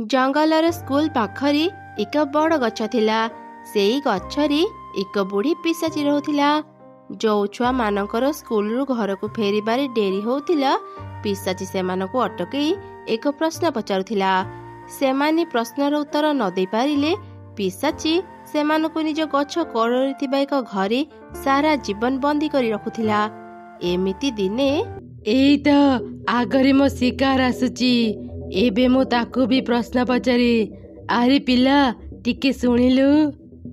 Jungler school पाखरी एक बड़ गछ थिला। सेई गछरी एक बुढ़ी पिशाची रहुथिला। जो छुआ मानकर स्कूल रु घर को फेरिबारे डेरी होउथिला, पिशाची सेमानकु अटकई एक प्रश्न पचारुथिला। सेमानी प्रश्नर उत्तर न देई पारिले पिशाची सेमानकु निज गछ कोड़री थिबा एक घरे सारा जीवन बंदी करी रखुथिला। एमिति दिने एई त आगरे मो शिकार आसुची, एबे मो ताकू भी प्रश्न पचारे। आरे पिला टिके सुनिलु।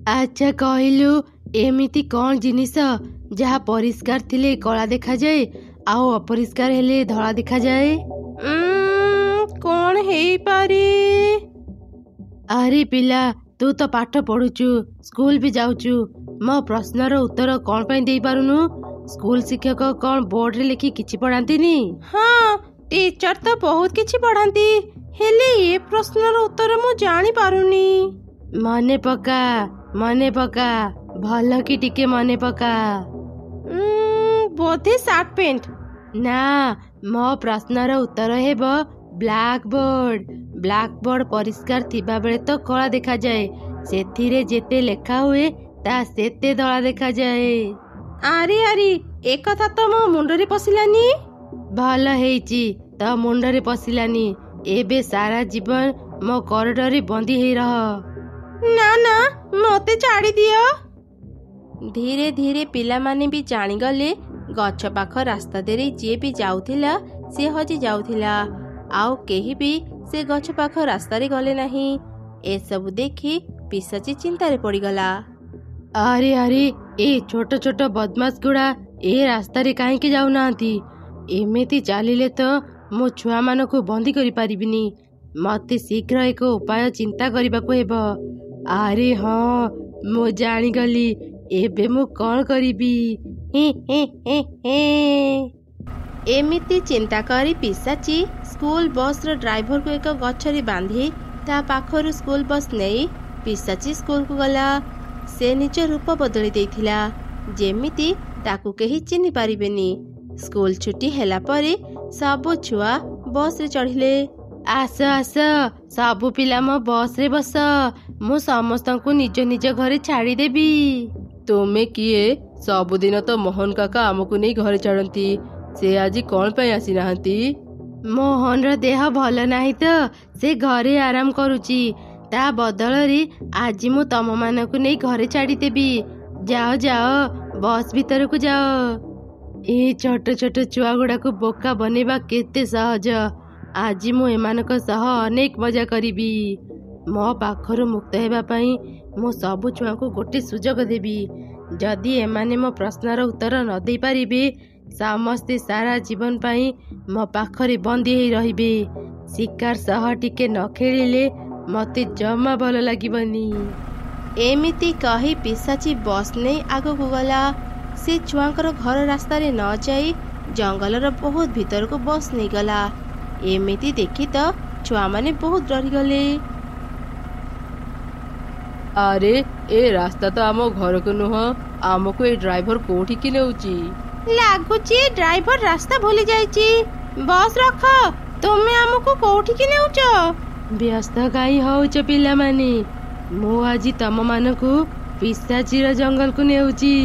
अच्छा कहलु, एमिति कौन जिनिस जहा परिष्कार थिले कला देखा जाए आउ अपरिष्कार हेले धला देखा जाए? कौन हेई पारे? अरे पिला तू तो पाठ पढ़ुचु, स्कूल भी जाउचु, मो प्रश्नर उत्तर कौन पाई देई पारुनु? स्कूल शिक्षक कौन बोर्ड रे लिखि किछि पढ़ांतीनी? हाँ, टीचर तो बहुत किछि पढ़ांती, हेले ये प्रश्नर उत्तर मु जानी पारुनी। मने पका भल कि टिके मने पका। बोधे शार्ट पेंट ना, मो प्रश्नर उत्तर हेब ब्लैक बोर्ड। ब्लैक बोर्ड परिष्कार थिबा बेले तो कला देखा जाए, सेथिरे जेते लेखा हुए ता सेते धला देखा जाए। आरे आरे एक कथा तो मो मुंडरे पसिलानी। भल हेइची त मुंडरे पसिलानी, एबे सारा जीवन मो कॉरिडोर बंदी हेई रह। ना ना मते छाड़ी दियो। धीरे धीरे पिला माने भी जानी गले गछ पाख रास्ता देरे जे भी जाउथिला से हजी जाउथिला, आउ केही भी से गछ पाख रास्ता रे गले नाही। ए सब देखि पिशाची चिंता रे पड़ी गला। अरे अरे ए छोट छोट बदमाश गुड़ा ए रास्ता रे काहे के जाउ नांती? एमिति चालिले तो मो छुआ मानकु बंदी करि पारिबिनी। मते शीघ्र एक उपाय चिंता करबाको हेब। अरे हाँ, मो जानी गली, एबे मु कौन करिबी? एमिति चिंता करी पिशाची स्कूल बस रो ड्राइवर को एक गछरी बांधी ता पाखरु स्कूल बस नहीं पिशाची स्कूल को गला। से निज रूप बदली देइथिला, जेमिति ताकू केही चिन्हि पारिबेनी। स्कूल छुट्टी हेला परे सब छुआ बस रे चढ़िले। आस आस सबु पिला मो बस रे बस, मु समस्तंकु निज निज घरे छाड़ी देबी। तुमे किए? सबुदिन तो मोहन काका आमको नहीं घरे छाड़ती, से आज कौन पे आसी नाहंती? मोहन रो देह भल नाही तो से घरे आराम करुची, ता बदल रे आज मु तम मानकु नहीं घरे छाड़ी देबी। जाओ जाओ बस भीतर को जाओ। ए छोट छोट छुआ गुड़ा को बोका बनेबा केते सहज। आज मु एमानक सह अनेक मजा करिबी। मो पाखरु मुक्त हेबा पई मु सब छुआ को गोटे सुजोग देबी। जदि एमाने मो प्रश्नर उत्तर न देई पारिबे, समस्ते सारा जीवन पई मो पाखरे बंदी हेई रहिबे। शिकार सह टिके न खेलिले मते जमा भल लागिबनी। एमिति कही पिशाची बस नहीं आगो को गला। से छुआंकर घर रास्ता रे न जाई जंगलर बहुत भीतर को बस नहीं गला। एमिति देखी तो छुआ माने बहुत डरी गले। अरे ए रास्ता तो आम घर को नुह, आमको ए ड्राइवर कोठी की नेउची? लागुची ड्राइवर रास्ता भूली जाईची। बस रख, तुमे हमको कोठी की नेउचो? व्यस्त काई होउच पिला माने? मु आजी तम मानकु पिशाचीर जंगल को नेउची।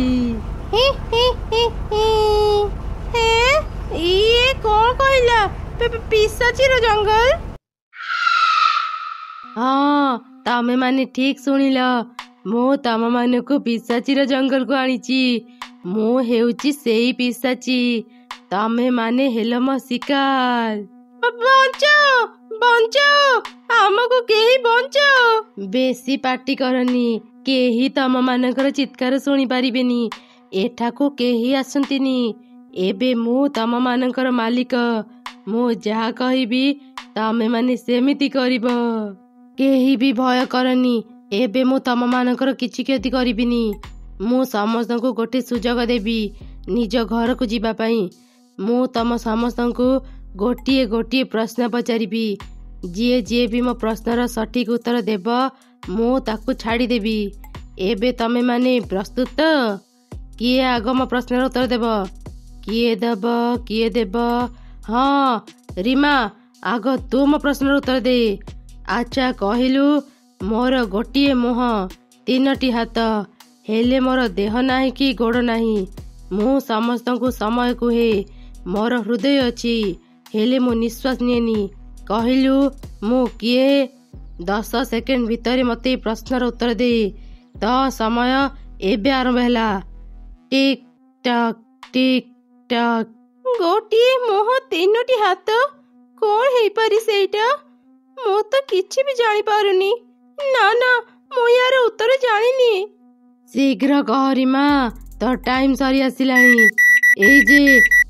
ये कौन कहला? पिशाचीर जंगल? हाँ, तमे माने ठीक सुनिल। मु तम मानकु पिशाचीर जंगल को आनीची। मु हेउची सेई पिशाची, तमे माने हेल मो शिकार। बंचाओ बंचाओ, हमको केही बंचाओ। बेसी पार्टी करनी, केही तम मानकर चित्कार सुनी पारिबेनी। एठाको केही आसंतिनी। एबे मु तम मानकर मालिक, मु जहा कहिबी तमे माने सेमिति करिब। केही भी भय करनी, एबे मु तम मानकर किछि क्षति करिबिनी। मु समस्तंकु गोटे सुजोग देबी निज घर को जीवा पई। मु तम समस्तंकु गोटिए गोटिए प्रश्न पचारिबी। जी भी मो प्रश्नर सठिक उत्तर देब मु ताकू छाड़ी देबी। एबे तमे माने प्रस्तुत? किए आग मो प्रश्नर उत्तर देब? किए देब? हाँ रीमा, आग तू मो प्रश्नर उत्तर दे। ଆଚ୍ଛା କହିଲୁ, ମୋର ଗୋଟିଏ ମୁହଁ, 3ଟି ହାତ, ହେଲେ ମୋର ଦେହ ନାହିଁ କି ଗୋଡ଼ ନାହିଁ। ମୁଁ ସମସ୍ତଙ୍କୁ ସମୟ କୁହେ, ମୋର ହୃଦୟ ଅଛି, ହେଲେ ମୁଁ ନିଶ୍ୱାସ ନିଏନି। କହିଲୁ ମୁଁ କିଏ? 10 ସେକେଣ୍ଡ ଭିତରେ ମୋତେ ଏ ପ୍ରଶ୍ନର ଉତ୍ତର ଦେ। ତ ସମୟ ଏବେ ଆରମ୍ଭ ହେଲା। ଟିକ୍ ଟକ୍ ଟିକ୍ ଟକ୍। ଗୋଟିଏ ମୁହଁ 3ଟି ହାତ, କଣ ହେଇପାରି ସେଇଟା? ମୁଁ ତ କିଛି ବି ଜାଣିପାରୁନି। ନା ନା, ମୁଁ ୟାର ଉତ୍ତର ଜାଣିନି। ଶୀଘ୍ର କହ ରିମା, ତ ଟାଇମ୍ ସରି ଆସିଲାଣି। ଏଇ ଯେ,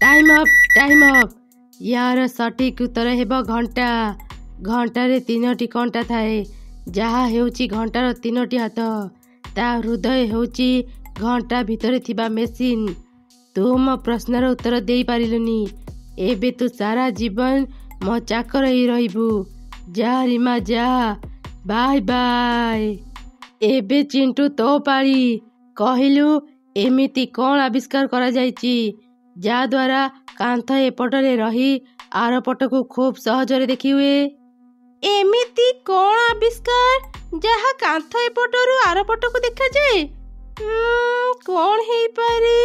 ଟାଇମ୍ ଅପ୍, ଟାଇମ୍ ଅପ୍। ୟାର ସଠିକ୍ ଉତ୍ତର ହେବ ଘଣ୍ଟା। ଘଣ୍ଟାରେ 3ଟି କଣ୍ଟା ଥାଏ, ଯାହା ହେଉଛି ଘଣ୍ଟାର 3ଟି ହାତ। ତା ହୃଦୟ ହେଉଛି ଘଣ୍ଟା ଭିତରେ ଥିବା ମେସିନ୍। ତୁ ମୋ ପ୍ରଶ୍ନର ଉତ୍ତର ଦେଇପାରିଲୁନି। ଏବେ ତୁ ସାରା ଜୀବନ ମୋ ଚାକର ହେଇ ରହିବୁ। ଯା ରିମା ଯା, ବାଏ ବାଏ। ଏବେ ଚିଣ୍ଟୁ ତୋ ପାଳି। କହିଲୁ ଏମିତି କ'ଣ ଆବିଷ୍କାର କରାଯାଇଛି ଯାହାଦ୍ୱାରା କାନ୍ଥ ଏପଟରେ ରହି ଆର ପଟକୁ ଖୁବ୍ ସହଜରେ ଦେଖିହୁଏ? ଏମିତି କ'ଣ ଆବିଷ୍କାର ଯାହା କାନ୍ଥ ଏପଟରୁ ଆରପଟକୁ ଦେଖାଯାଏ? କ'ଣ ହେଇପାରେ?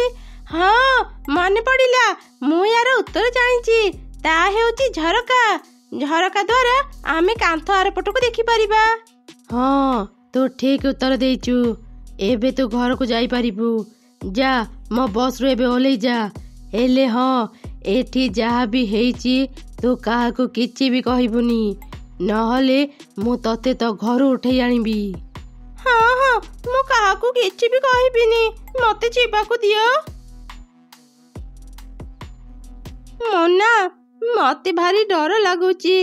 ହଁ, ମନେ ପଡ଼ିଲା, ମୁଁ ୟାର ଉତ୍ତର ଜାଣିଛି। ତା ହେଉଛି ଝରକା। ଝରକା ଦ୍ୱାରା ଆମେ କାନ୍ଥ ଆରପଟକୁ ଦେଖିପାରିବା। ହଁ, ତୁ ଠିକ୍ ଉତ୍ତର ଦେଇଛୁ। ଏବେ ତୁ ଘରକୁ ଯାଇପାରିବୁ। ଯା, ମୋ ବସ୍ରୁ ଏବେ ଓହ୍ଲେଇ ଯା। ହେଲେ ହଁ, ଏଠି ଯାହା ବି ହେଇଛି ତୁ କାହାକୁ କିଛି ବି କହିବୁନି, ନହେଲେ ମୁଁ ତତେ ତ ଘରୁ ଉଠେଇ ଆଣିବି। ହଁ ହଁ, ମୁଁ କାହାକୁ କିଛି ବି କହିବିନି। ମତେ ଯିବାକୁ ଦିଅ। ମୋନା, ମତେ ଭାରି ଡର ଲାଗୁଛି।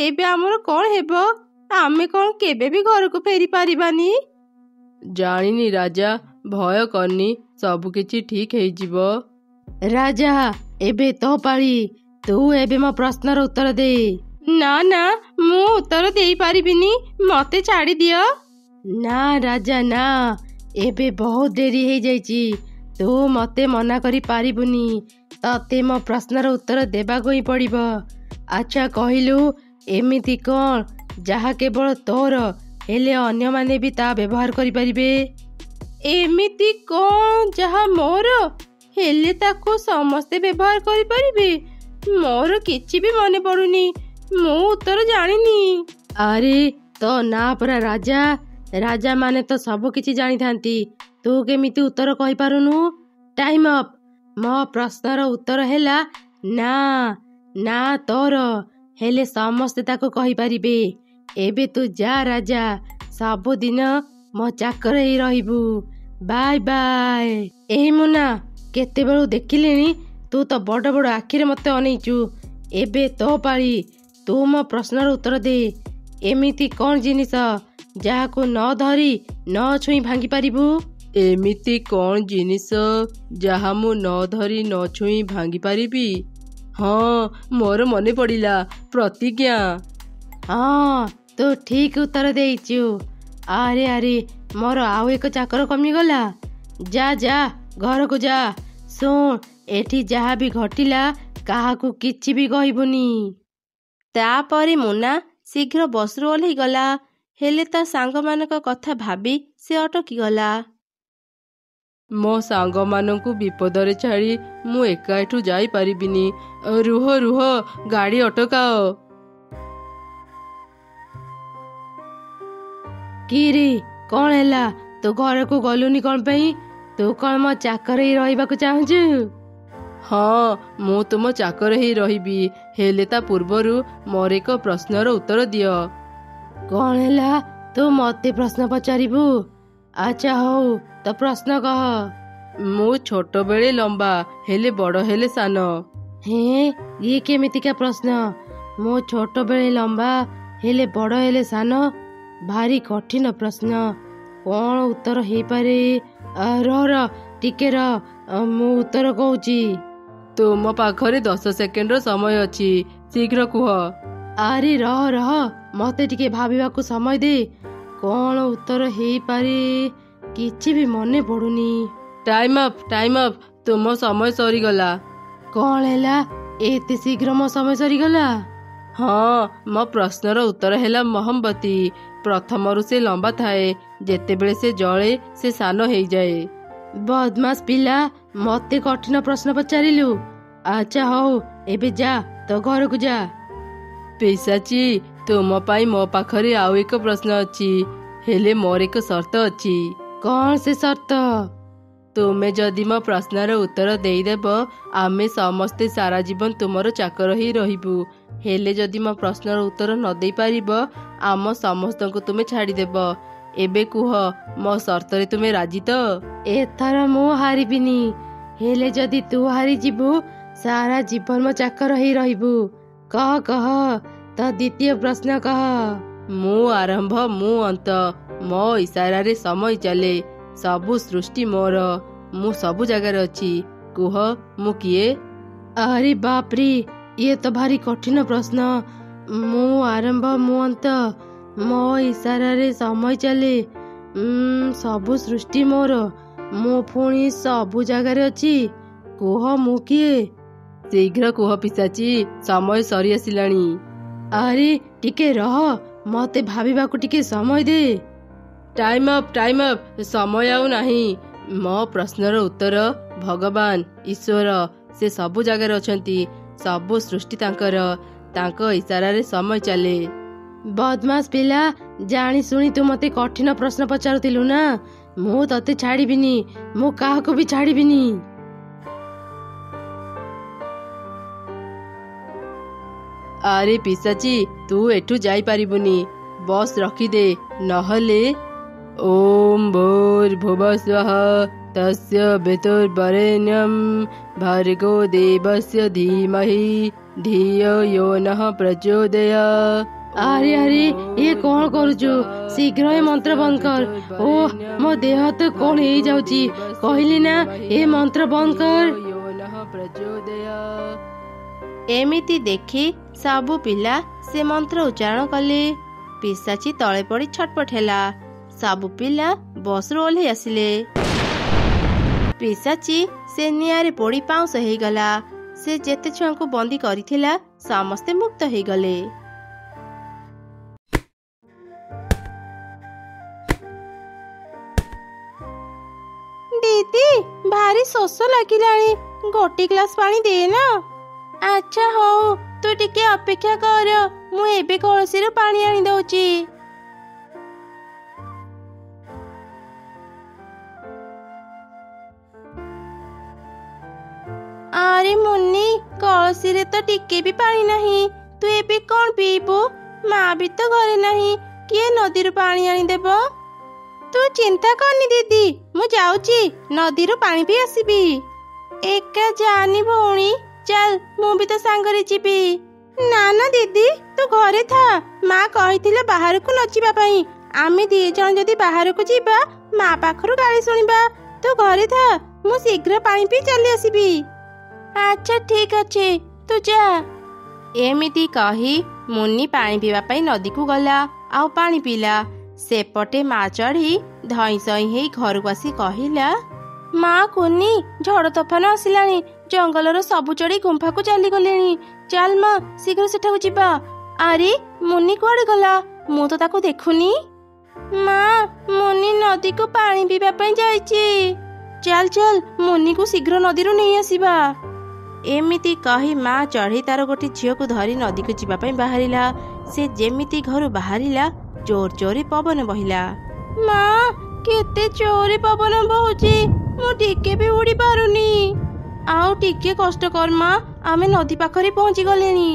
ଏବେ ଆମର କ'ଣ ହେବ? ଆମେ କ'ଣ କେବେ ବି ଘରକୁ ଫେରି ପାରିବାନି? ଜାଣିନି ରାଜା, ଭୟ କରନି, ସବୁ କିଛି ଠିକ୍ ହେଇଯିବ। ରାଜା, ଏବେ ତୋ ପାଳି। ତୁ ଏବେ ମୋ ପ୍ରଶ୍ନର ଉତ୍ତର ଦେ। ନା ନା, ମୁଁ ଉତ୍ତର ଦେଇପାରିବିନି। ମତେ ଛାଡ଼ି ଦିଅ। ନା ରାଜା ନା, ଏବେ ବହୁତ ଡେରି ହେଇଯାଇଛି। ତୁ ମତେ ମନା କରିପାରିବୁନି। ତତେ ମୋ ପ୍ରଶ୍ନର ଉତ୍ତର ଦେବାକୁ ହିଁ ପଡ଼ିବ। ଆଚ୍ଛା କହିଲୁ, ଏମିତି କ'ଣ ଯାହା କେବଳ ତୋର, ହେଲେ ଅନ୍ୟମାନେ ବି ତା ବ୍ୟବହାର କରିପାରିବେ? ଏମିତି କ'ଣ ଯାହା ମୋର, ହେଲେ ତାକୁ ସମସ୍ତେ ବ୍ୟବହାର କରିପାରିବେ? ମୋର କିଛି ବି ମନେ ପଡ଼ୁନି। ମୁଁ ଉତ୍ତର ଜାଣିନି। ଆରେ ତୋ ନାଁ ପରା ରାଜା। ରାଜାମାନେ ତ ସବୁ କିଛି ଜାଣିଥାନ୍ତି। ତୁ କେମିତି ଉତ୍ତର କହିପାରୁନୁ? Time up. ମୋ ପ୍ରଶ୍ନର ଉତ୍ତର ହେଲା ନା। ନା ତୋର, ହେଲେ ସମସ୍ତେ ତାକୁ କହିପାରିବେ। ଏବେ ତୁ ଯା ରାଜା, ସବୁଦିନ ମୋ ଚାକର ହେଇ ରହିବୁ। Bye bye. ଏହି ମୁନା, କେତେବେଳୁ ଦେଖିଲିଣି ତୁ ତ ବଡ଼ ବଡ଼ ଆଖିରେ ମୋତେ ଅନେଇଛୁ। ଏବେ ତୋ ପାଳି। ତୁ ମୋ ପ୍ରଶ୍ନର ଉତ୍ତର ଦେ। ଏମିତି କ'ଣ ଜିନିଷ ଯାହାକୁ ନ ଧରି ନ ଛୁଇଁ ଭାଙ୍ଗି ପାରିବୁ? ଏମିତି କ'ଣ ଜିନିଷ ଯାହା ମୁଁ ନ ଧରି ନ ଛୁଇଁ ଭାଙ୍ଗି ପାରିବି? ହଁ, ମୋର ମନେ ପଡ଼ିଲା, ପ୍ରତିଜ୍ଞା। ହଁ, ତୁ ଠିକ୍ ଉତ୍ତର ଦେଇଛୁ। ଆରେ ଆରେ, ମୋର ଆଉ ଏକ ଚାକର କମିଗଲା। ଯା ଯା, ଘରକୁ ଯା। ଶୁଣ, ଏଠି ଯାହା ବି ଘଟିଲା କାହାକୁ କିଛି ବି କହିବୁନି। ତାପରେ ମୁନା ଶୀଘ୍ର ବସ୍ରୁ ଓହ୍ଲେଇଗଲା। ହେଲେ ତା ସାଙ୍ଗମାନଙ୍କ କଥା ଭାବି ସେ ଅଟକିଗଲା। ମୋ ସାଙ୍ଗମାନଙ୍କୁ ବିପଦରେ ଛାଡ଼ି ମୁଁ ଏକା ଏଠୁ ଯାଇପାରିବିନି। ରୁହ ରୁହ, ଗାଡ଼ି ଅଟକାଅ। କିରେ, କ'ଣ ହେଲା? ତୁ ଘରକୁ ଗଲୁନି କ'ଣ ପାଇଁ? ତୁ କ'ଣ ମୋ ଚାକର ହେଇ ରହିବାକୁ ଚାହୁଁଛୁ? ହଁ, ମୁଁ ତୁମ ଚାକର ହେଇ ରହିବି, ହେଲେ ତା ପୂର୍ବରୁ ମୋର ଏକ ପ୍ରଶ୍ନର ଉତ୍ତର ଦିଅ। କ'ଣ ହେଲା? ତୁ ମୋତେ ପ୍ରଶ୍ନ ପଚାରିବୁ? ଆଚ୍ଛା ହଉ, ତ ପ୍ରଶ୍ନ କହ। ମୁଁ ଛୋଟବେଳେ ଲମ୍ବା, ହେଲେ ବଡ଼ ହେଲେ ସାନ। ହେଁ, ଇଏ କେମିତିକା ପ୍ରଶ୍ନ? ମୁଁ ଛୋଟବେଳେ ଲମ୍ବା, ହେଲେ ବଡ଼ ହେଲେ ସାନ? ଭାରି କଠିନ ପ୍ରଶ୍ନ। କ'ଣ ଉତ୍ତର ହେଇପାରେ? ରହ ଟିକେ ରହ, ମୁଁ ଉତ୍ତର କହୁଛି। ତୁମ ପାଖରେ 10 ସେକେଣ୍ଡର ସମୟ ଅଛି, ଶୀଘ୍ର କୁହ। ଆରେ ରହ, ମୋତେ ଟିକେ ଭାବିବାକୁ ସମୟ ଦେ। କ'ଣ ଉତ୍ତର ହେଇପାରେ? କିଛି ବି ମନେ ପଡ଼ୁନି। Time up, time up. ତୁମ ସମୟ ସରିଗଲା। କ'ଣ ହେଲା? ଏତେ ଶୀଘ୍ର ମୋ ସମୟ ସରିଗଲା? ହଁ, ମୋ ପ୍ରଶ୍ନର ଉତ୍ତର ହେଲା ମହମବତୀ। ପ୍ରଥମରୁ ସେ ଲମ୍ବା ଥାଏ, ଯେତେବେଳେ ସେ ଜଳେ ସେ ସାନ ହେଇଯାଏ। ବଦମାସ ପିଲା, ମତେ କଠିନ ପ୍ରଶ୍ନ ପଚାରିଲୁ। ଆଚ୍ଛା ହଉ, ଏବେ ଯା, ତୋ ଘରକୁ ଯା। ପିଶାଚି, ତୁମ ପାଇଁ ମୋ ପାଖରେ ଆଉ ଏକ ପ୍ରଶ୍ନ ଅଛି, ହେଲେ ମୋର ଏକ ସର୍ତ୍ତ ଅଛି। କଣ ସେ ସର୍ତ୍ତ? ତୁମେ ଯଦି ମୋ ପ୍ରଶ୍ନର ଉତ୍ତର ଦେଇଦେବ, ଆମେ ସମସ୍ତେ ସାରା ଜୀବନ ତୁମର ଚାକର ହିଁ ରହିବୁ। ହେଲେ ଯଦି ମୋ ପ୍ରଶ୍ନର ଉତ୍ତର ନ ଦେଇପାରିବ, ଆମ ସମସ୍ତଙ୍କୁ ତୁମେ ଛାଡ଼ିଦେବ। ଏବେ କୁହ, ମୋ ସର୍ତ୍ତରେ ତୁମେ ରାଜି ତ? ଏଥର ମୁଁ ହାରିବିନି, ହେଲେ ଯଦି ତୁ ହାରିଯିବୁ, ସାରା ଜୀବନ ମୋ ଚାକର ହେଇ ରହିବୁ। କହ କହ, ତ ଦ୍ୱିତୀୟ ପ୍ରଶ୍ନ କହ। ମୁଁ ଆରମ୍ଭ, ମୁଁ ଅନ୍ତ, ମୋ ଇସାରାରେ ସମୟ ଚାଲେ। ସବୁ ସୃଷ୍ଟି ମୋର, ମୁଁ ସବୁ ଜାଗାରେ ଅଛି। କୁହ, ମୁଁ କିଏ? ଆରେ ବାପ୍ରେ, ଇଏ ତ ଭାରି କଠିନ ପ୍ରଶ୍ନ। ମୁଁ ଆରମ୍ଭ, ମୁଁ ଅନ୍ତ, ମୋ ଇସାରାରେ ସମୟ ଚାଲେ। ସବୁ ସୃଷ୍ଟି ମୋର, ମୁଁ ପୁଣି ସବୁ ଜାଗାରେ ଅଛି। କୁହ, ମୁଁ କିଏ? ଶୀଘ୍ର କୁହ ପିଶାଚି, ସମୟ ସରି ଆସିଲାଣି। ଆରେ ଟିକେ ରହ, ମତେ ଭାବିବାକୁ ଟିକେ ସମୟ ଦେ। ଟାଇମ୍ ଅପ୍, ଟାଇମ୍ ଅପ୍, ସମୟ ଆଉ ନାହିଁ। ମୋ ପ୍ରଶ୍ନର ଉତ୍ତର ଭଗବାନ, ଈଶ୍ୱର, ସେ ସବୁ ଜାଗାରେ ଅଛନ୍ତି। ସବୁ ସୃଷ୍ଟି ତାଙ୍କର, ତାଙ୍କ ଇସାରାରେ ସମୟ ଚାଲେ। ବଦମାସ ପିଲା, ଜାଣି ଶୁଣି ତୁ ମତେ କଠିନ ପ୍ରଶ୍ନ ପଚାରୁଥିଲୁ ନା? ମୁଁ ତତେ ଛାଡ଼ିବିନି, ମୁଁ କାହାକୁ ବି ଛାଡ଼ିବିନି। ଆରେ ପିଶାଚି, ତୁ ଏଠୁ ଯାଇପାରିବୁନି, ବସ୍ ରଖିଦେ, ନହେଲେ। ଓମ୍ ଭୂର୍ଭୁବସ୍ୱଃ ତସ୍ୟ ବିତୁର୍ବରେଣ୍ୟଂ ଭର୍ଗୋ ଦେବସ୍ୟ ଧୀମହି ଧିୟୋ ୟୋ ନଃ ପ୍ରଚୋଦୟାତ୍। ଆରେ ଆରେ, ଇଏ କଣ କରୁଛୁ? ଶୀଘ୍ର ଏ ମନ୍ତ୍ର ବନ୍ଦ କର। ଓଃ, ମୋ ଦେହ ତ କଣ ହେଇଯାଉଛି। କହିଲି ନା, ଏ ମନ୍ତ୍ର ବନ୍ଦ କର। ଏମିତି ଦେଖି ସବୁ ପିଲା ସେ ମନ୍ତ୍ର ଉଚ୍ଚାରଣ କଲେ। ପିଶାଚି ତଳେ ପଡ଼ି ଛଟପଟ ହେଲା। ସବୁ ପିଲା ବସ୍ରୁ ଓହ୍ଲେଇ ଆସିଲେ। ପିଶାଚି ସେ ନିଆଁରେ ପୋଡ଼ି ପାଉଁଶ ହେଇଗଲା। ସେ ଯେତେ ଛୁଆଙ୍କୁ ବନ୍ଦୀ କରିଥିଲା, ସମସ୍ତେ ମୁକ୍ତ ହେଇଗଲେ। ଦିଦି, ଭାରି ଶୋଷ ଲାଗିଲାଣି, ଗୋଟେ ଗ୍ଲାସ ପାଣି ଦେ ନା। ଆଚ୍ଛା ହଉ, ତୁ ଟିକେ ଅପେକ୍ଷା କର, ମୁଁ ଏବେ କଳସୀରୁ ପାଣି ଆଣି ଦଉଛି। ଆରେ ମୁନ୍ନି, କଳସୀରେ ତ ଟିକେ ବି ପାଣି ନାହିଁ, ତୁ ଏବେ କଣ ପିଇବୁ? ମା ବି ତ ଘରେ ନାହିଁ, କିଏ ନଦୀରୁ ପାଣି ଆଣିଦେବ? ତୁ ଚିନ୍ତା କରନି ଦିଦି, ମୁଁ ଯାଉଛି, ନଦୀରୁ ପାଣି ବି ଆସିବି। ଏକା ଯାନି ଭଉଣୀ, ଚାଲ, ମୁଁ ବି ତ ସାଙ୍ଗରେ ଯିବି। ନା ନା ଦିଦି, ତୁ ଘରେ ଥା, ମା କହିଥିଲେ ବାହାରକୁ ନ ଯିବା ପାଇଁ। ଆମେ 2 ଜଣ ଯଦି ବାହାରକୁ ଯିବା, ମା ପାଖରୁ ଗାଳି ଶୁଣିବା। ତୁ ଘରେ ଥା, ମୁଁ ଶୀଘ୍ର ପାଣି ପିଇ ଚାଲି ଆସିବି। ଆଚ୍ଛା ଠିକ ଅଛି, ତୁ ଯା। ଏମିତି କହି ମୁନ୍ନି ପାଣି ପିଇବା ପାଇଁ ନଦୀକୁ ଗଲା, ଆଉ ପାଣି ପିଇଲା। ସେପଟେ ମା ଚଢ଼ି ଧଇଁ ସଇଁ ହେଇ ଘରକୁ ଆସି କହିଲା, ମା କୁନି, ଝଡ଼ ତୋଫାନ ଆସିଲାଣି, ଜଙ୍ଗଲର ସବୁ ଚଢ଼ି ଗୁମ୍ଫାକୁ ଚାଲିଗଲେଣି। ଚାଲ ମା, ଶୀଘ୍ର ସେଠାକୁ ଯିବା। ଆରେ ମୁନ୍ନି କୁଆଡ଼େ ଗଲା? ମୁଁ ତ ତାକୁ ଦେଖୁନି। ମା, ମୁନ୍ନି ନଦୀକୁ ପାଣି ପିଇବା ପାଇଁ ଯାଇଛି। ଚାଲ ଚାଲ, ମୁନ୍ନିକୁ ଶୀଘ୍ର ନଦୀରୁ ନେଇ ଆସିବା। ଏମିତି କହି ମା ଚଢ଼ି ତାର ଗୋଟେ ଝିଅକୁ ଧରି ନଦୀକୁ ଯିବା ପାଇଁ ବାହାରିଲା। ସେ ଯେମିତି ଘରୁ ବାହାରିଲା, ଜୋର ଜୋରେ ପବନ ବହିଲା। ମା, କେତେ ଜୋରେ ପବନ ବହୁଛି, ମୁଁ ଟିକେ ବି ଉଡ଼ି ପାରୁନି। ଆଉ ଟିକେ କଷ୍ଟ କର ମା, ଆମେ ନଦୀ ପାଖରେ ପହଞ୍ଚି ଗଲେଣି।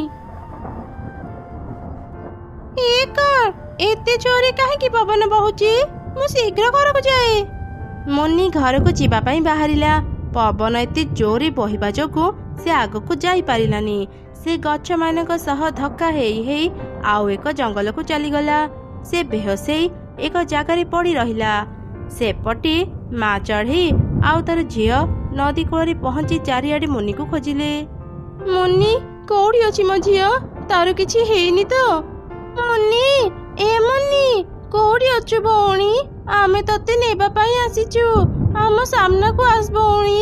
ଏ କଣ, ଏତେ ଜୋରେ କାହିଁକି ପବନ ବହୁଛି? ମୁଁ ଶୀଘ୍ର ଘରକୁ ଯାଏ। ମୁନ୍ନି ଘରକୁ ଯିବା ପାଇଁ ବାହାରିଲା। ପବନ ଏତେ ଜୋରେ ବହିବା ଯୋଗୁଁ ସେ ଆଗକୁ ଯାଇପାରିଲାନି। ସେ ଗଛମାନଙ୍କ ସହ ଧକ୍କା ହେଇ ହେଇ ଆଉ ଏକ ଜଙ୍ଗଲକୁ ଚାଲିଗଲା। ସେ ବେହୋସ ହେଇ ଏକ ଜାଗାରେ ପଡ଼ି ରହିଲା। ସେପଟେ ମା ଚଢ଼େଇ ଆଉ ତାର ଝିଅ ନଦୀ କୂଳରେ ପହଞ୍ଚି ଚାରିଆଡ଼େ ମୁନିକୁ ଖୋଜିଲେ। ମୁନି, କୋଉଠି ଅଛି ମୋ ଝିଅ? ତାର କିଛି ହେଇନି ତ? ମୁନି, ଏ ମୁନି, କୋଉଠି ଅଛୁ ଭଉଣୀ? ଆମେ ତତେ ନେବା ପାଇଁ ଆସିଛୁ, ଆମ ସାମ୍ନାକୁ ଆସ ଭଉଣୀ।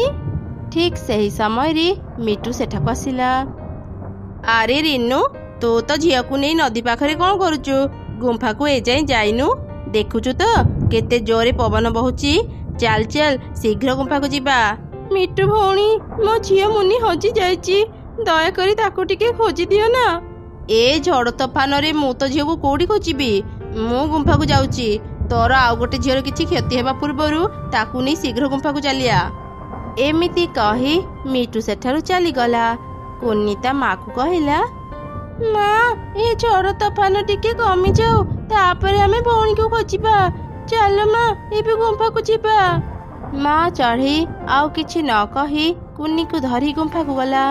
ଠିକ୍ ସେହି ସମୟରେ ମିଟୁ ସେଠାକୁ ଆସିଲା। ଆରେ ରିନୁ, ତୁ ତ ଝିଅକୁ ନେଇ ନଦୀ ପାଖରେ କ'ଣ କରୁଛୁ? ଗୁମ୍ଫାକୁ ଏଯାଏଁ ଯାଇନୁ? ଦେଖୁଛୁ ତ କେତେ ଜୋରେ ପବନ ବହୁଛି। ଚାଲ ଚାଲ ଶୀଘ୍ର ଗୁମ୍ଫାକୁ ଯିବା। ମିଟୁ ଭଉଣୀ, ମୋ ଝିଅ ମୁନି ହଜି ଯାଇଛି, ଦୟାକରି ତାକୁ ଟିକେ ଖୋଜି ଦିଅ ନା। ଏ ଝଡ଼ ତୋଫାନରେ ମୁଁ ତ ଝିଅକୁ କୋଉଠି ଖୋଜିବି? ମୁଁ ଗୁମ୍ଫାକୁ ଯାଉଛି। ତୋର ଆଉ ଗୋଟେ ଝିଅର କିଛି କ୍ଷତି ହେବା ପୂର୍ବରୁ ତାକୁ ନେଇ ଶୀଘ୍ର ଗୁମ୍ଫାକୁ ଚାଲିଆ। ଏମିତି କହି ମିଟୁ ସେଠାରୁ ଚାଲିଗଲା। କୁନି ତା ମାକୁ କହିଲା, ମା, ଏ ଝଡ଼ ତୋଫାନ ଟିକେ କମିଯାଉ, ତାପରେ ଆମେ ଭଉଣୀକୁ ଖୋଜିବା। ଚାଲ ମା, ଏବେ ଗୁମ୍ଫାକୁ ଯିବା। ମା ଚଢ଼େଇ ଆଉ କିଛି ନ କହି କୁନିକୁ ଧରି ଗୁମ୍ଫାକୁ ଗଲା।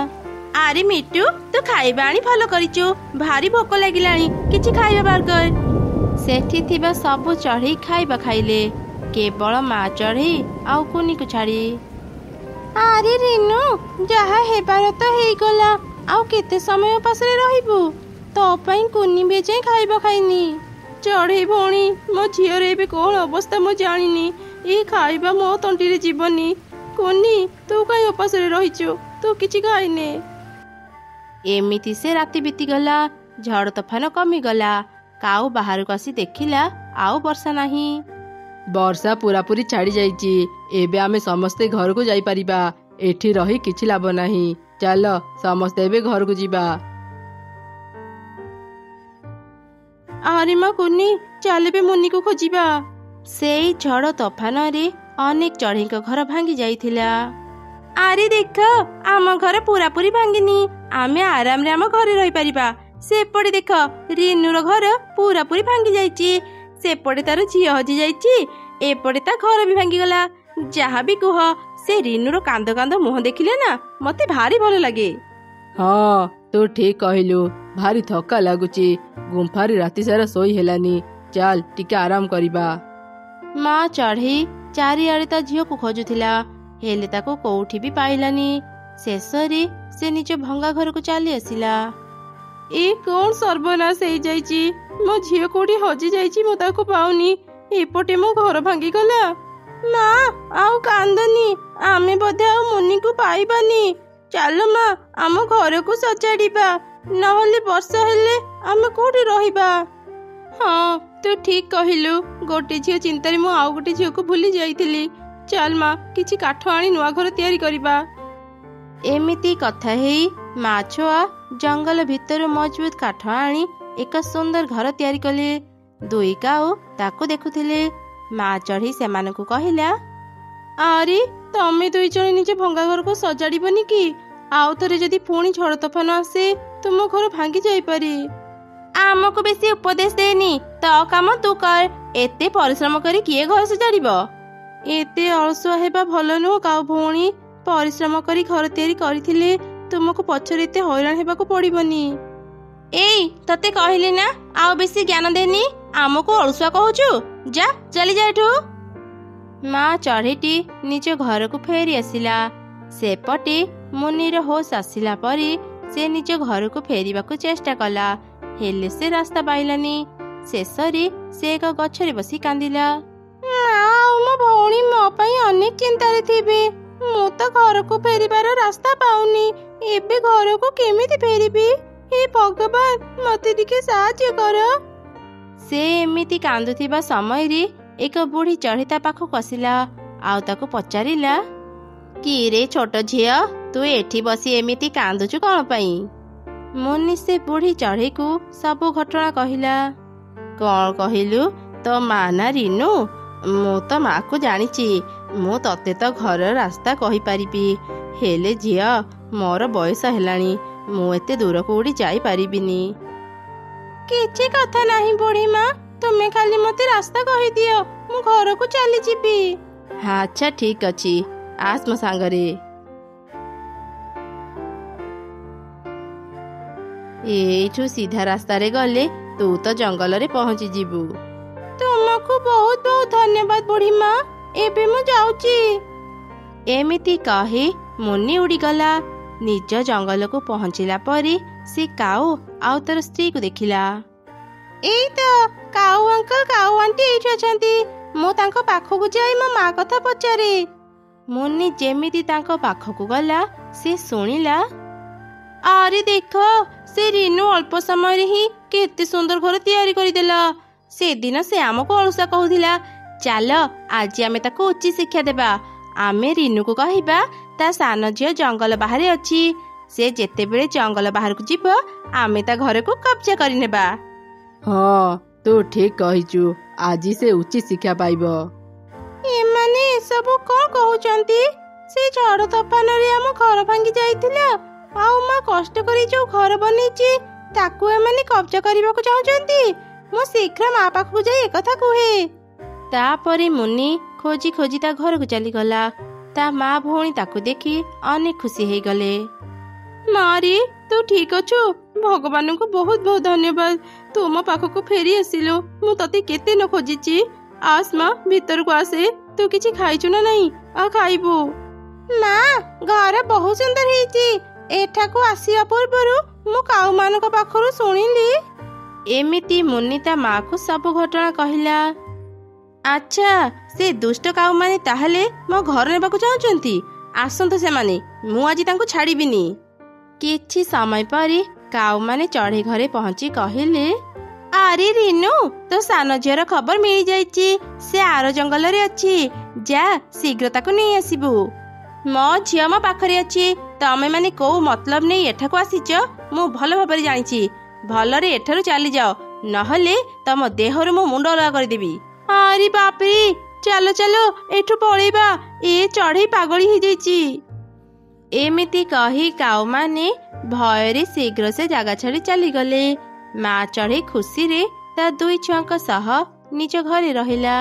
ଆରେ ମିଟୁ, ତୁ ଖାଇବା ଆଣି ଭଲ କରିଛୁ। ଭାରି ଭୋକ ଲାଗିଲାଣି, କିଛି ଖାଇବା ବାହାର କର। ସେଠି ଥିବା ସବୁ ଚଢ଼େଇ ଖାଇବା ଖାଇଲେ, କେବଳ ମା ଚଢ଼େଇ ଆଉ କୁନିକୁ ଛାଡ଼ି। ଆରେ ରିନୁ, ଯାହା ହେବାର ତ ହେଇଗଲା, ଆଉ କେତେ ସମୟ ଉପାସରେ ରହିବୁ? ତୋ ପାଇଁ କୁନି ବି ଯାଇ ଖାଇବା ଖାଇନି। ଚଢ଼େଇ ଭଉଣୀ, ମୋ ଝିଅର ଏବେ କ'ଣ ଅବସ୍ଥା ମୁଁ ଜାଣିନି। ଏ ଖାଇବା ମୋ ତଣ୍ଟିରେ ଯିବନି। କୁନି, ତୁ କାହିଁ ଉପାସରେ ରହିଛୁ? ତୁ କିଛି ଖାଇନେ। ଏମିତି ସେ ରାତି ବିତିଗଲା। ଝଡ଼ ତୋଫାନ କମିଗଲା। କାଉ ବାହାରକୁ ଆସି ଦେଖିଲା ଆଉ ବର୍ଷା ନାହିଁ। ବର୍ଷା ପୁରାପୁରି ଛାଡ଼ି ଯାଇଛି। ଏବେ ଆମେ ସମସ୍ତେ ଘରକୁ ଯାଇପାରିବା। ଏଠି ରହି କିଛି ଲାଭ ନାହିଁ। ଚାଲ ସମସ୍ତେ ଏବେ ଘରକୁ ଯିବା। ଆରେ ମା କୁନି, ଚାଲ ଏବେ ମୁନିକୁ ଖୋଜିବା। ସେଇ ଝଡ଼ ତୋଫାନରେ ଅନେକ ଚଢ଼େଇଙ୍କ ଘର ଭାଙ୍ଗି ଯାଇଥିଲା। ଆରେ ଦେଖ, ଆମ ଘର ପୁରାପୁରି ଭାଙ୍ଗିନି। ଆମେ ଆରାମରେ ଆମ ଘରେ ରହିପାରିବା। ସେପଟେ ଦେଖ, ରିନୁର ଘର ପୁରାପୁରି ଭାଙ୍ଗି ଯାଇଛି। ସେପଟେ ତାର ଝିଅ ହଜି ଯାଇଛି, ଏପଟେ ତା ଘର ବି ଭାଙ୍ଗିଗଲା। ଯାହା ବି କୁହ, ସେ ରିନୁର କାନ୍ଦ କାନ୍ଦ ମୁହଁ ଦେଖିଲେ ନା ମତେ ଭାରି ଭଲ ଲାଗେ। ହଁ, ତୁ ଠିକ କହିଲୁ। ଭାରି ଥକା ଲାଗୁଛି। ଗୁମ୍ଫାରେ ରାତି ସାରା ଶୋଇ ହେଲାନି। ଚାଲ ଟିକେ ଆରାମ କରିବା। ମା ଚଢ଼େଇ ଚାରିଆଡ଼େ ତା ଝିଅକୁ ଖୋଜୁଥିଲା, ହେଲେ ତାକୁ କୋଉଠି ବି ପାଇଲାନି। ଶେଷରେ ସେ ନିଜ ଭଙ୍ଗା ଘରକୁ ଚାଲି ଆସିଲା। ଏ କ'ଣ ସର୍ବନାଶ ହେଇଯାଇଛି? ମୋ ଝିଅ କୋଉଠି ହଜି ଯାଇଛି, ମୁଁ ତାକୁ ପାଉନି। ଏପଟେ ମୋ ଘର ଭାଙ୍ଗିଗଲା। ମା, ଆଉ କାନ୍ଦନି। ଆମେ ବୋଧେ ଆଉ ମୁନିକୁ ପାଇବାନି। ଚାଲ ମା, ଆମ ଘରକୁ ସଜାଡ଼ିବା, ନହେଲେ ବର୍ଷା ହେଲେ ଆମେ କୋଉଠି ରହିବା? ହଁ, ତୁ ଠିକ କହିଲୁ। ଗୋଟେ ଝିଅ ଚିନ୍ତାରେ ମୁଁ ଆଉ ଗୋଟେ ଝିଅକୁ ଭୁଲି ଯାଇଥିଲି। ଚାଲ ମା, କିଛି କାଠ ଆଣି ନୂଆ ଘର ତିଆରି କରିବା। ଏମିତି କଥା ହେଇ ମା ଛୁଆ ଜଙ୍ଗଲ ଭିତରୁ ମଜବୁତ କାଠ ଆଣି ଏକ ସୁନ୍ଦର ଘର ତିଆରି କଲେ। ଦୁଇ କାଉ ତାକୁ ଦେଖୁଥିଲେ। ମା ଚଢ଼େଇ ସେମାନଙ୍କୁ କହିଲା, ଆରେ ତମେ ଦୁଇ ଜଣ ନିଜ ଭଙ୍ଗା ଘରକୁ ସଜାଡ଼ିବନି କି? ଆଉ ଥରେ ଯଦି ପୁଣି ଝଡ଼ ତୋଫାନ ଆସେ, ତୁମ ଘର ଭାଙ୍ଗି ଯାଇପାରେ। ଆମକୁ ବେଶୀ ଉପଦେଶ ଦେନି, ତୋ କାମ ତୁ କର। ଏତେ ପରିଶ୍ରମ କରି କିଏ ଘର ସଜାଡ଼ିବ? ଏତେ ଅଳସୁଆ ହେବା ଭଲ ନୁହଁ କାଉ ଭଉଣୀ। ପରିଶ୍ରମ କରି ଘର ତିଆରି କରିଥିଲେ ତୁମକୁ ପଛରେ ଏତେ ହଇରାଣ ହେବାକୁ ପଡ଼ିବନି। ଏଇ, ତତେ କହିଲି ନା ଆଉ ବେଶୀ ଜ୍ଞାନ ଦେନି। ଆମକୁ ଅଳସୁଆ କହୁଛୁ? ଯା, ଚାଲିଯା ଏଠୁ। ମା ଚଢ଼େଇଟି ନିଜ ଘରକୁ ଫେରି ଆସିଲା। ସେପଟେ ମୁନିର ହୋସ ଆସିଲା ପରେ ସେ ନିଜ ଘରକୁ ଫେରିବାକୁ ଚେଷ୍ଟା କଲା, ହେଲେ ସେ ରାସ୍ତା ପାଇଲାନି। ଶେଷରେ ସେ ଏକ ଗଛରେ ବସି କାନ୍ଦିଲା। ଆଉ ମୋ ଭଉଣୀ ମୋ ପାଇଁ ଅନେକ ଚିନ୍ତାରେ ଥିବେ। ମୁଁ ତ ଘରକୁ ଫେରିବାର ରାସ୍ତା ପାଉନି। ଏବେ ଘରକୁ କେମିତି ଫେରିବି? ହେ ଭଗବାନ, ମତେ ଟିକେ ସାହାଯ୍ୟ କର। ସେ ଏମିତି କାନ୍ଦୁଥିବା ସମୟରେ ଏକ ବୁଢ଼ୀ ଚଢ଼େଇ ତା ପାଖକୁ ଆସିଲା ଆଉ ତାକୁ ପଚାରିଲା, କିରେ ଛୋଟ ଝିଅ, ତୁ ଏଠି ବସି ଏମିତି କାନ୍ଦୁଛୁ କ'ଣ ପାଇଁ? ମୁନି ସେ ବୁଢ଼ୀ ଚଢ଼େଇକୁ ସବୁ ଘଟଣା କହିଲା। କ'ଣ କହିଲୁ? ତୋ ମା ନା ରିନୁ? ମୁଁ ତ ମାକୁ ଜାଣିଛି। ମୁଁ ତତେ ତ ଘର ରାସ୍ତା କହିପାରିବି, ହେଲେ ଝିଅ, ମୋର ବୟସ ହେଲାଣି। ମୁଁ ଏତେ ଦୂରକୁ ଉଡ଼ି ଯାଇପାରିବିନି। କିଛି କଥା ନାହିଁ ବୁଢ଼ୀ ମା, ତୁମେ ଖାଲି ମତେ ରାସ୍ତା କହିଦିଅ, ମୁଁ ଘରକୁ ଚାଲିଯିବି। ଆଚ୍ଛା ଠିକ ଅଛି, ଆସ ମୋ ସାଙ୍ଗରେ। ଏଇଠୁ ସିଧା ରାସ୍ତାରେ ଗଲେ ତୁ ତ ଜଙ୍ଗଲରେ ପହଞ୍ଚିଯିବୁ। ତୁମକୁ ବହୁତ ବହୁତ ଧନ୍ୟବାଦ ବୁଢ଼ୀ ମା। ଏବେ ମୁଁ ଯାଉଛି। ଏମିତି କହି ମୁନି ଉଡ଼ିଗଲା। ନିଜ ଜଙ୍ଗଲକୁ ପହଞ୍ଚିଲା ପରେ ସେ କାଉ ଆଉ ତାର ସ୍ତ୍ରୀକୁ ଦେଖିଲା। ଏଇ ତ କାଉ ଅଙ୍କଲ, କାଉ ଆଣ୍ଟି ଏଇଠି ଅଛନ୍ତି। ମୁଁ ତାଙ୍କ ପାଖକୁ ଯାଇ ମୋ ମା କଥା ପଚାରେ। ମୁନି ଯେମିତି ତାଙ୍କ ପାଖକୁ ଗଲା, ସେ ଶୁଣିଲା, ଆରେ ଦେଖ, ସେ ରିନୁ ଅଳ୍ପ ସମୟରେ ହିଁ କେତେ ସୁନ୍ଦର ଘର ତିଆରି କରିଦେଲା। ସେଦିନ ସେ ଆମକୁ ଅଳସୁଆ କହୁଥିଲା। ଚାଲ ଆଜି ଆମେ ତାକୁ ଉଚିତ ଶିକ୍ଷା ଦେବା। ଆମେ ରିନୁକୁ କହିବା ତା ସାନ ଝିଅ ଜଙ୍ଗଲ ବାହାରେ ଅଛି। ସେ ଯେତେବେଳେ ଜଙ୍ଗଲ ବାହାରକୁ ଯିବ ଆମେ ତା ଘରକୁ କବ୍ଜା କରିନେବା। ହଁ ତୁ ଠିକ କହିଛୁ। ଆଜି ସେ ଉଚିତ ଶିକ୍ଷା ପାଇବ। ଏମାନେ ଏସବୁ କଣ କହୁଛନ୍ତି? ସେ ଝଡ଼ ତୋଫାନରେ ଆମ ଘର ଭାଙ୍ଗି ଯାଇଥିଲା, ଆଉ ମା କଷ୍ଟ କରି ଯୋଉ ଘର ବନେଇଛି ତାକୁ ଏମାନେ କବ୍ଜା କରିବାକୁ ଚାହୁଁଛନ୍ତି। ମୁଁ ଶୀଘ୍ର ମା ପାଖକୁ ଯାଇ ଏକଥା କୁହେ। ତାପରେ ମୁନି ଖୋଜି ଖୋଜି ତା ଘରକୁ ଚାଲିଗଲା। ତା ମା ଭଉଣୀ ତାକୁ ଦେଖି ଅନେକ ଖୁସି ହେଇଗଲେ। ମାରି ତୁ ଠିକ ଅଛୁ? ଭଗବାନଙ୍କୁ ବହୁତ ବହୁତ ଧନ୍ୟବାଦ। ତୁ ମୋ ପାଖକୁ ଫେରି ଆସିଲୁ। ମୁଁ ତତେ କେତେ ନ ଖୋଜିଛି। ଆସ ମା, ଭିତରକୁ ଆସେ। ତୁ କିଛି ଖାଇଛୁ ନା ନାହିଁ? ଆଉ ଖାଇବୁ। ମା, ଘର ବହୁତ ସୁନ୍ଦର ହେଇଛି। ଏଠାକୁ ଆସିବା ପୂର୍ବରୁ ମୁଁ କାଉମାନଙ୍କ ପାଖରୁ ଶୁଣିଲି। ଏମିତି ମୁନି ତା ମାକୁ ସବୁ ଘଟଣା କହିଲା। ଆଚ୍ଛା, ସେ ଦୁଷ୍ଟ କାଉମାନେ ତାହେଲେ ମୋ ଘର ନେବାକୁ ଚାହୁଁଛନ୍ତି। ଆସନ୍ତୁ ସେମାନେ, ମୁଁ ଆଜି ତାଙ୍କୁ ଛାଡ଼ିବିନି। କିଛି ସମୟ ପରେ କାଉମାନେ ଚଢ଼େଇ ଘରେ ପହଞ୍ଚି କହିଲେ, ଆରେ ରିନୁ, ତୋ ସାନ ଝିଅର ଖବର ମିଳିଯାଇଛି। ସେ ଆର ଜଙ୍ଗଲରେ ଅଛି। ଯା ଶୀଘ୍ର ତାକୁ ନେଇ ଆସିବୁ। ମୋ ଝିଅ ମୋ ପାଖରେ ଅଛି। ତମେ ମାନେ କୋଉ ମତଲବ ନେଇ ଏଠାକୁ ଆସିଛ ମୁଁ ଭଲ ଭାବରେ ଜାଣିଛି। ଭଲରେ ଏଠାରୁ ଚାଲିଯାଅ, ନହେଲେ ତମ ଦେହରୁ ମୁଁ ମୁଣ୍ଡ ଅଲଗା କରିଦେବି। ଆରେ ବାପରେ, ଚାଲ ଚାଲ ଏଠୁ ପଳେଇବା। ଏ ଚଢ଼େଇ ପାଗଳି ହେଇଯାଇଛି। ଏମିତି କହି କାଉମାନେ ଭୟରେ ଶୀଘ୍ର ସେ ଜାଗା ଛାଡ଼ି ଚାଲିଗଲେ। ମା ଚଢ଼େଇ ଖୁସିରେ ତା ଦୁଇ ଛୁଆଙ୍କ ସହ ନିଜ ଘରେ ରହିଲା।